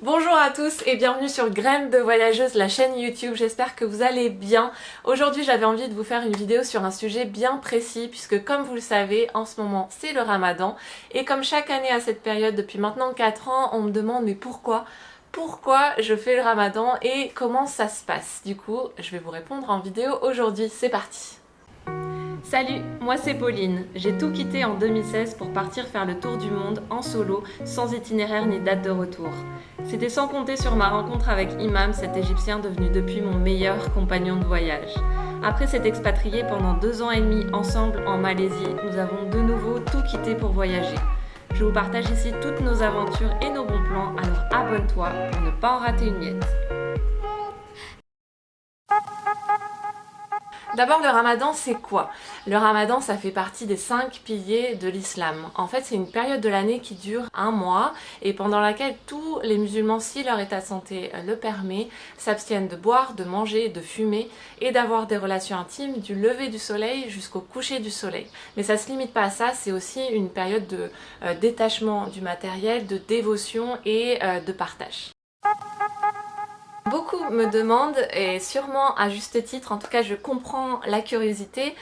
Bonjour à tous et bienvenue sur Graines de Voyageuse, la chaîne YouTube, j'espère que vous allez bien. Aujourd'hui j'avais envie de vous faire une vidéo sur un sujet bien précis puisque comme vous le savez, en ce moment c'est le Ramadan et comme chaque année à cette période depuis maintenant 4 ans, on me demande mais pourquoi je fais le Ramadan et comment ça se passe. Du coup, je vais vous répondre en vidéo aujourd'hui, c'est parti. Salut, moi c'est Pauline. J'ai tout quitté en 2016 pour partir faire le tour du monde en solo, sans itinéraire ni date de retour. C'était sans compter sur ma rencontre avec Imam, cet Égyptien devenu depuis mon meilleur compagnon de voyage. Après s'être expatrié pendant 2 ans et demi ensemble en Malaisie, nous avons de nouveau tout quitté pour voyager. Je vous partage ici toutes nos aventures et nos bons plans, alors abonne-toi pour ne pas en rater une miette. D'abord, le Ramadan, c'est quoi? Le Ramadan, ça fait partie des 5 piliers de l'islam. En fait, c'est une période de l'année qui dure 1 mois et pendant laquelle tous les musulmans, si leur état de santé le permet, s'abstiennent de boire, de manger, de fumer et d'avoir des relations intimes du lever du soleil jusqu'au coucher du soleil. Mais ça se limite pas à ça, c'est aussi une période de détachement du matériel, de dévotion et de partage. Beaucoup me demandent, et sûrement à juste titre, en tout cas je comprends la curiosité,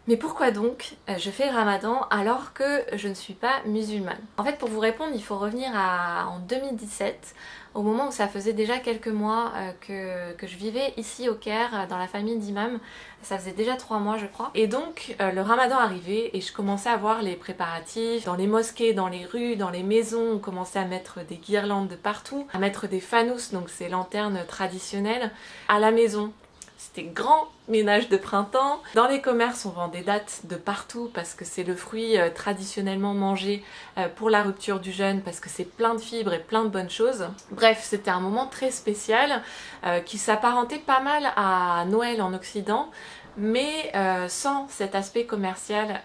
mais pourquoi donc je fais le Ramadan alors que je ne suis pas musulmane? En fait, pour vous répondre, il faut revenir en 2017, au moment où ça faisait déjà quelques mois que je vivais ici au Caire, dans la famille d'Imam. Ça faisait déjà 3 mois je crois. Et donc le Ramadan arrivait et je commençais à voir les préparatifs. Dans les mosquées, dans les rues, dans les maisons, on commençait à mettre des guirlandes de partout, à mettre des fanous, donc ces lanternes traditionnelles, à la maison. C'était grand ménage de printemps. Dans les commerces, on vend des dattes de partout parce que c'est le fruit traditionnellement mangé pour la rupture du jeûne, parce que c'est plein de fibres et plein de bonnes choses. Bref, c'était un moment très spécial qui s'apparentait pas mal à Noël en Occident, mais sans cet aspect commercial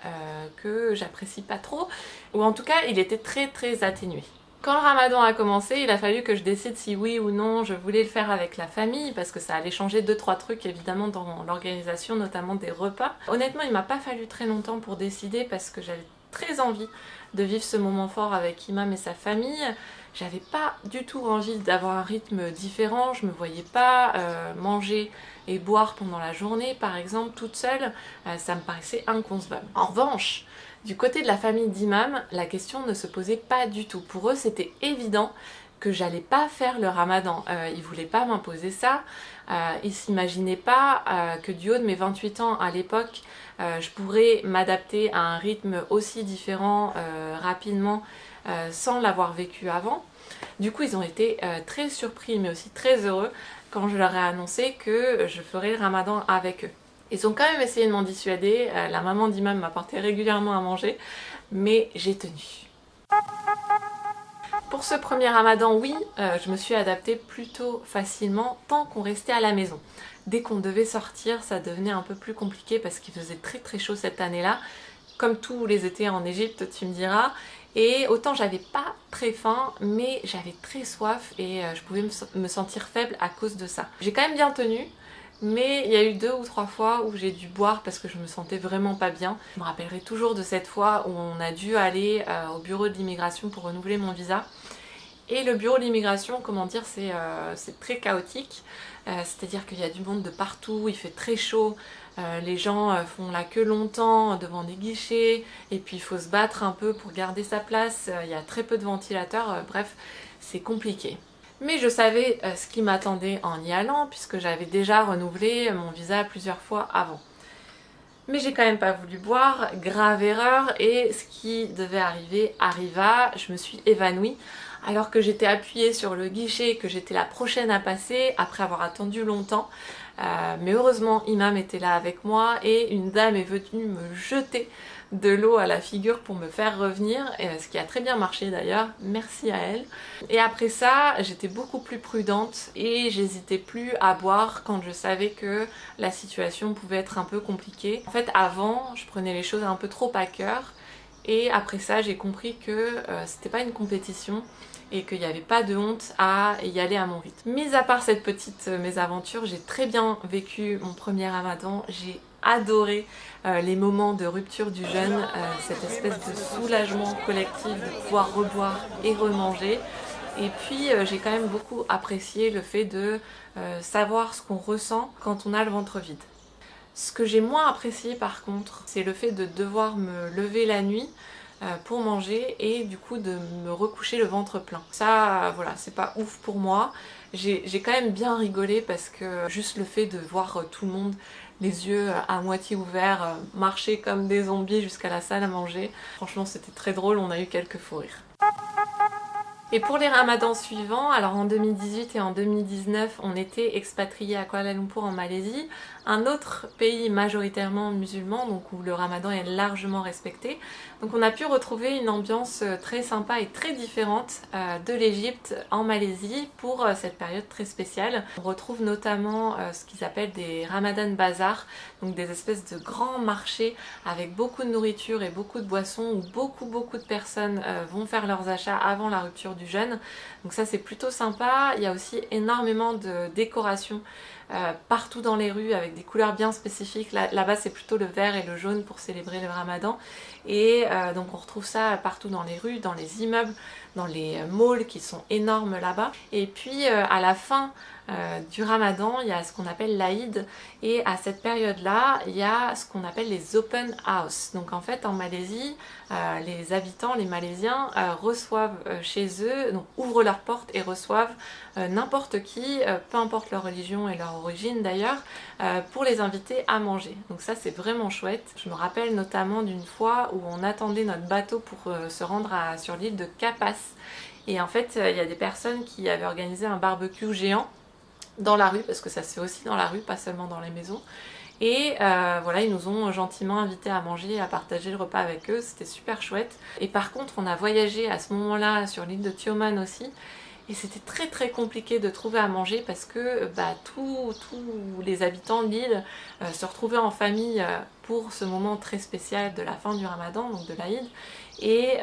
que j'apprécie pas trop, ou en tout cas il était très atténué. Quand le Ramadan a commencé, il a fallu que je décide si oui ou non je voulais le faire avec la famille parce que ça allait changer 2-3 trucs évidemment dans l'organisation, notamment des repas. Honnêtement, il m'a pas fallu très longtemps pour décider parce que j'avais très envie de vivre ce moment fort avec Imam et sa famille. J'avais pas du tout envie d'avoir un rythme différent, je me voyais pas manger et boire pendant la journée par exemple toute seule, ça me paraissait inconcevable. En revanche, du côté de la famille d'Imam, la question ne se posait pas du tout. Pour eux, c'était évident que j'allais pas faire le Ramadan. Ils voulaient pas m'imposer ça. Ils s'imaginaient pas que du haut de mes 28 ans à l'époque, je pourrais m'adapter à un rythme aussi différent rapidement sans l'avoir vécu avant. Du coup, ils ont été très surpris mais aussi très heureux quand je leur ai annoncé que je ferais le Ramadan avec eux. Ils ont quand même essayé de m'en dissuader, la maman d'Imam m'apportait régulièrement à manger, mais j'ai tenu. Pour ce premier Ramadan, oui, je me suis adaptée plutôt facilement tant qu'on restait à la maison. Dès qu'on devait sortir, ça devenait un peu plus compliqué parce qu'il faisait très chaud cette année-là, comme tous les étés en Égypte, tu me diras. Et autant j'avais pas très faim, mais j'avais très soif et je pouvais me sentir faible à cause de ça. J'ai quand même bien tenu. Mais il y a eu 2 ou 3 fois où j'ai dû boire parce que je me sentais vraiment pas bien. Je me rappellerai toujours de cette fois où on a dû aller au bureau de l'immigration pour renouveler mon visa. Et le bureau de l'immigration, comment dire, c'est très chaotique. C'est-à-dire qu'il y a du monde de partout, il fait très chaud. Les gens font la queue longtemps devant des guichets. Et puis il faut se battre un peu pour garder sa place. Il y a très peu de ventilateurs. Bref, c'est compliqué. Mais je savais ce qui m'attendait en y allant puisque j'avais déjà renouvelé mon visa plusieurs fois avant. Mais j'ai quand même pas voulu boire, grave erreur, et ce qui devait arriver arriva. Je me suis évanouie alors que j'étais appuyée sur le guichet, que j'étais la prochaine à passer après avoir attendu longtemps. Mais heureusement Imam était là avec moi et une dame est venue me jeter de l'eau à la figure pour me faire revenir, ce qui a très bien marché d'ailleurs, merci à elle. Et après ça, j'étais beaucoup plus prudente et j'hésitais plus à boire quand je savais que la situation pouvait être un peu compliquée. En fait, avant, je prenais les choses un peu trop à cœur et après ça, j'ai compris que c'était pas une compétition et qu'il n'y avait pas de honte à y aller à mon rythme. Mis à part cette petite mésaventure, j'ai très bien vécu mon premier Ramadan, j'ai adoré les moments de rupture du jeûne, cette espèce de soulagement collectif de pouvoir reboire et remanger. Et puis j'ai quand même beaucoup apprécié le fait de savoir ce qu'on ressent quand on a le ventre vide. Ce que j'ai moins apprécié par contre, c'est le fait de devoir me lever la nuit pour manger et du coup de me recoucher le ventre plein. Ça, voilà, c'est pas ouf pour moi. J'ai quand même bien rigolé parce que juste le fait de voir tout le monde les yeux à moitié ouverts, marcher comme des zombies jusqu'à la salle à manger, franchement c'était très drôle, on a eu quelques fous rires. Et pour les ramadans suivants, alors en 2018 et en 2019, on était expatriés à Kuala Lumpur en Malaisie, un autre pays majoritairement musulman, donc où le ramadan est largement respecté. Donc on a pu retrouver une ambiance très sympa et très différente de l'Égypte en Malaisie pour cette période très spéciale. On retrouve notamment ce qu'ils appellent des Ramadan Bazaar, donc des espèces de grands marchés avec beaucoup de nourriture et beaucoup de boissons où beaucoup de personnes vont faire leurs achats avant la rupture du jeûne. Donc ça c'est plutôt sympa. Il y a aussi énormément de décorations partout dans les rues avec des couleurs bien spécifiques. Là-bas c'est plutôt le vert et le jaune pour célébrer le ramadan. Et donc on retrouve ça partout dans les rues, dans les immeubles, dans les malls qui sont énormes là-bas. Et puis à la fin du ramadan, il y a ce qu'on appelle l'Aïd, et à cette période-là, il y a ce qu'on appelle les open house. Donc en fait en Malaisie, les habitants, les Malaisiens reçoivent chez eux, donc ouvrent leurs portes et reçoivent n'importe qui, peu importe leur religion et leur origine d'ailleurs, pour les inviter à manger. Donc ça c'est vraiment chouette. Je me rappelle notamment d'une fois où on attendait notre bateau pour se rendre sur l'île de Kapas. Et en fait, il y a des personnes qui avaient organisé un barbecue géant dans la rue, parce que ça se fait aussi dans la rue, pas seulement dans les maisons. Et voilà, ils nous ont gentiment invités à manger et à partager le repas avec eux, c'était super chouette. Et par contre, on a voyagé à ce moment-là sur l'île de Tioman aussi, et c'était très compliqué de trouver à manger parce que tous les habitants de l'île se retrouvaient en famille pour ce moment très spécial de la fin du ramadan, donc de l'Aïd. Et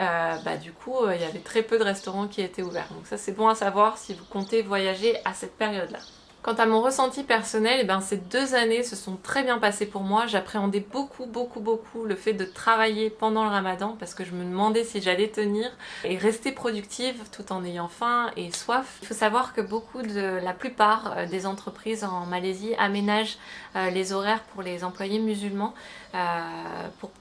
du coup, il y avait très peu de restaurants qui étaient ouverts. Donc ça c'est bon à savoir si vous comptez voyager à cette période-là. Quant à mon ressenti personnel, ces 2 années se sont très bien passées pour moi. J'appréhendais beaucoup le fait de travailler pendant le ramadan parce que je me demandais si j'allais tenir et rester productive tout en ayant faim et soif. Il faut savoir que la plupart des entreprises en Malaisie aménagent les horaires pour les employés musulmans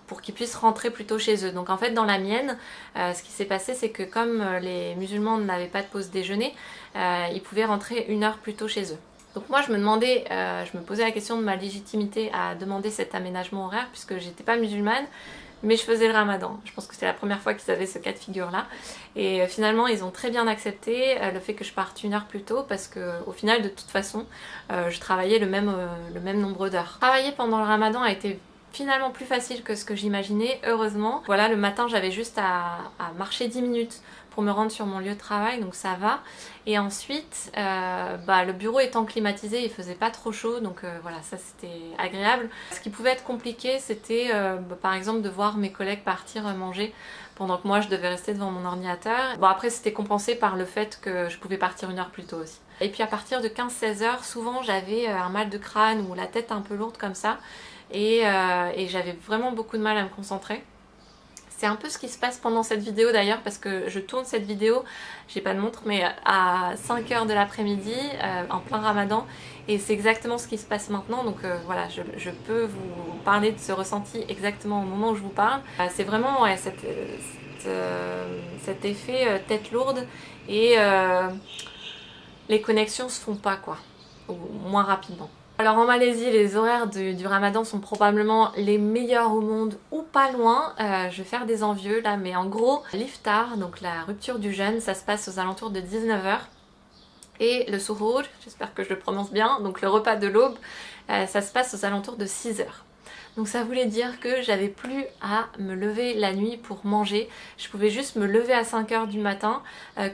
pour qu'ils puissent rentrer plus tôt chez eux. Donc en fait dans la mienne, ce qui s'est passé c'est que comme les musulmans n'avaient pas de pause déjeuner, ils pouvaient rentrer 1 heure plus tôt chez eux. Donc moi je me posais la question de ma légitimité à demander cet aménagement horaire puisque j'étais pas musulmane mais je faisais le ramadan. Je pense que c'était la première fois qu'ils avaient ce cas de figure là et finalement ils ont très bien accepté le fait que je parte 1 heure plus tôt parce que au final de toute façon je travaillais le même nombre d'heures. Travailler pendant le ramadan a été finalement plus facile que ce que j'imaginais, heureusement. Voilà, le matin j'avais juste à marcher 10 minutes pour me rendre sur mon lieu de travail, donc ça va. Et ensuite, le bureau étant climatisé, il faisait pas trop chaud, donc voilà, ça c'était agréable. Ce qui pouvait être compliqué, c'était par exemple de voir mes collègues partir manger pendant que moi je devais rester devant mon ordinateur. Bon après c'était compensé par le fait que je pouvais partir 1 heure plus tôt aussi. Et puis à partir de 15-16 heures, souvent j'avais un mal de crâne ou la tête un peu lourde comme ça. Et j'avais vraiment beaucoup de mal à me concentrer. C'est un peu ce qui se passe pendant cette vidéo d'ailleurs parce que je tourne cette vidéo, j'ai pas de montre, mais à 5 h de l'après-midi, en plein ramadan, et c'est exactement ce qui se passe maintenant, donc voilà, je peux vous parler de ce ressenti exactement au moment où je vous parle. C'est vraiment cet effet tête lourde et les connexions se font pas quoi, ou moins rapidement. Alors en Malaisie, les horaires du ramadan sont probablement les meilleurs au monde ou pas loin. Je vais faire des envieux là, mais en gros, l'iftar, donc la rupture du jeûne, ça se passe aux alentours de 19 h. Et le suhoor, j'espère que je le prononce bien, donc le repas de l'aube, ça se passe aux alentours de 6 h. Donc ça voulait dire que j'avais plus à me lever la nuit pour manger. Je pouvais juste me lever à 5 h du matin,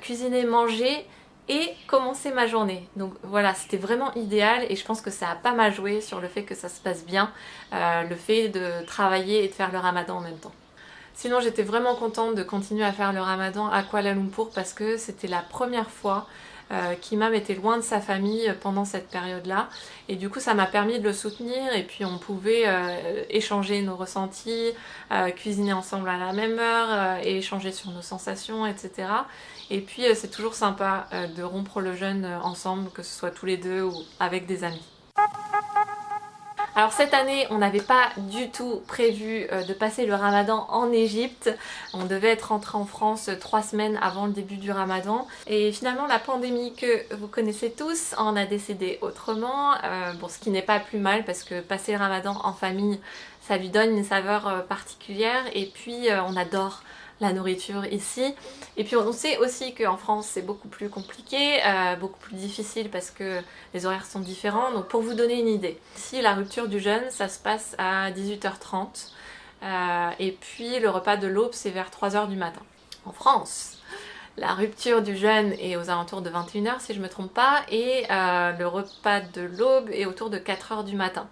cuisiner, manger et commencer ma journée. Donc voilà, c'était vraiment idéal et je pense que ça a pas mal joué sur le fait que ça se passe bien, le fait de travailler et de faire le ramadan en même temps. Sinon j'étais vraiment contente de continuer à faire le ramadan à Kuala Lumpur parce que c'était la première fois qu'Imam était loin de sa famille pendant cette période-là. Et du coup, ça m'a permis de le soutenir et puis on pouvait échanger nos ressentis, cuisiner ensemble à la même heure et échanger sur nos sensations, etc. Et puis c'est toujours sympa de rompre le jeûne ensemble, que ce soit tous les deux ou avec des amis. Alors cette année, on n'avait pas du tout prévu de passer le ramadan en Égypte. On devait être rentré en France 3 semaines avant le début du ramadan. Et finalement, la pandémie que vous connaissez tous en a décidé autrement. Bon, ce qui n'est pas plus mal parce que passer le ramadan en famille, ça lui donne une saveur particulière. Et puis, on adore la nourriture ici. Et puis on sait aussi qu'en France c'est beaucoup plus compliqué, beaucoup plus difficile parce que les horaires sont différents. Donc pour vous donner une idée, ici la rupture du jeûne ça se passe à 18h30 et puis le repas de l'aube c'est vers 3h du matin. En France, la rupture du jeûne est aux alentours de 21h si je ne me trompe pas et le repas de l'aube est autour de 4h du matin.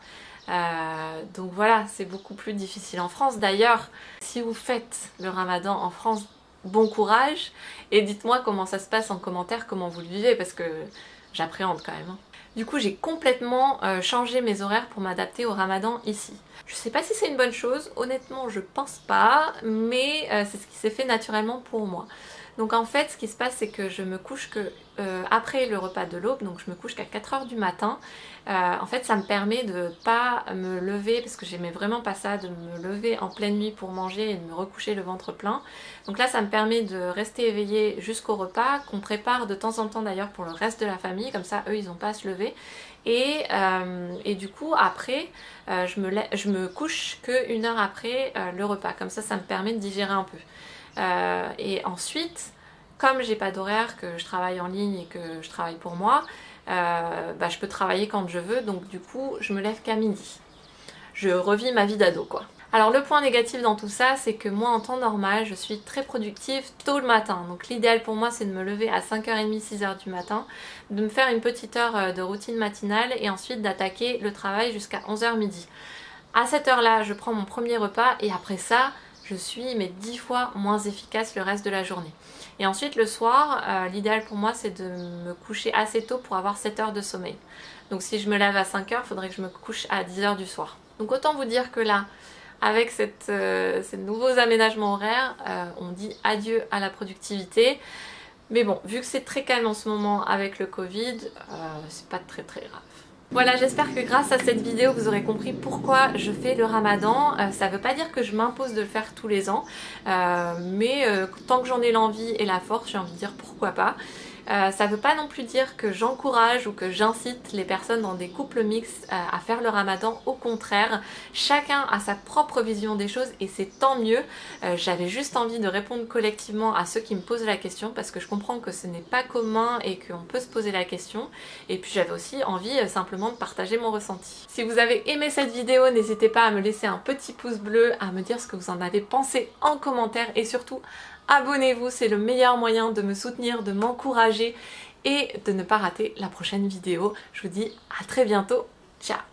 Donc voilà, c'est beaucoup plus difficile en France. D'ailleurs, si vous faites le ramadan en France, bon courage et dites-moi comment ça se passe en commentaire, comment vous le vivez parce que j'appréhende quand même. Du coup, j'ai complètement changé mes horaires pour m'adapter au ramadan ici. Je sais pas si c'est une bonne chose, honnêtement je pense pas, mais c'est ce qui s'est fait naturellement pour moi. Donc en fait ce qui se passe c'est que je me couche que après le repas de l'aube, donc je me couche qu'à 4h du matin. En fait ça me permet de pas me lever, parce que j'aimais vraiment pas ça, de me lever en pleine nuit pour manger et de me recoucher le ventre plein. Donc là ça me permet de rester éveillée jusqu'au repas, qu'on prépare de temps en temps d'ailleurs pour le reste de la famille, comme ça eux ils n'ont pas à se lever. Et du coup après je me couche que 1 heure après le repas, comme ça me permet de digérer un peu. Et ensuite, comme j'ai pas d'horaire, que je travaille en ligne et que je travaille pour moi, je peux travailler quand je veux, donc du coup je me lève qu'à midi. Je revis ma vie d'ado quoi. Alors le point négatif dans tout ça, c'est que moi en temps normal, je suis très productive tôt le matin. Donc l'idéal pour moi c'est de me lever à 5h30, 6h du matin, de me faire une petite heure de routine matinale et ensuite d'attaquer le travail jusqu'à 11h midi. À cette heure-là, je prends mon premier repas et après ça, je suis 10 fois moins efficace le reste de la journée. Et ensuite le soir, l'idéal pour moi c'est de me coucher assez tôt pour avoir 7 heures de sommeil. Donc si je me lève à 5h, il faudrait que je me couche à 10h du soir. Donc autant vous dire que là, avec ces nouveaux aménagements horaires, on dit adieu à la productivité. Mais bon, vu que c'est très calme en ce moment avec le Covid, c'est pas très grave. Voilà, j'espère que grâce à cette vidéo vous aurez compris pourquoi je fais le ramadan. Ça veut pas dire que je m'impose de le faire tous les ans, mais tant que j'en ai l'envie et la force, j'ai envie de dire pourquoi pas. Ça veut pas non plus dire que j'encourage ou que j'incite les personnes dans des couples mixtes à faire le ramadan. Au contraire, chacun a sa propre vision des choses et c'est tant mieux. J'avais juste envie de répondre collectivement à ceux qui me posent la question parce que je comprends que ce n'est pas commun et qu'on peut se poser la question. Et puis j'avais aussi envie simplement de partager mon ressenti. Si vous avez aimé cette vidéo, n'hésitez pas à me laisser un petit pouce bleu, à me dire ce que vous en avez pensé en commentaire et surtout abonnez-vous, c'est le meilleur moyen de me soutenir, de m'encourager et de ne pas rater la prochaine vidéo. Je vous dis à très bientôt, ciao!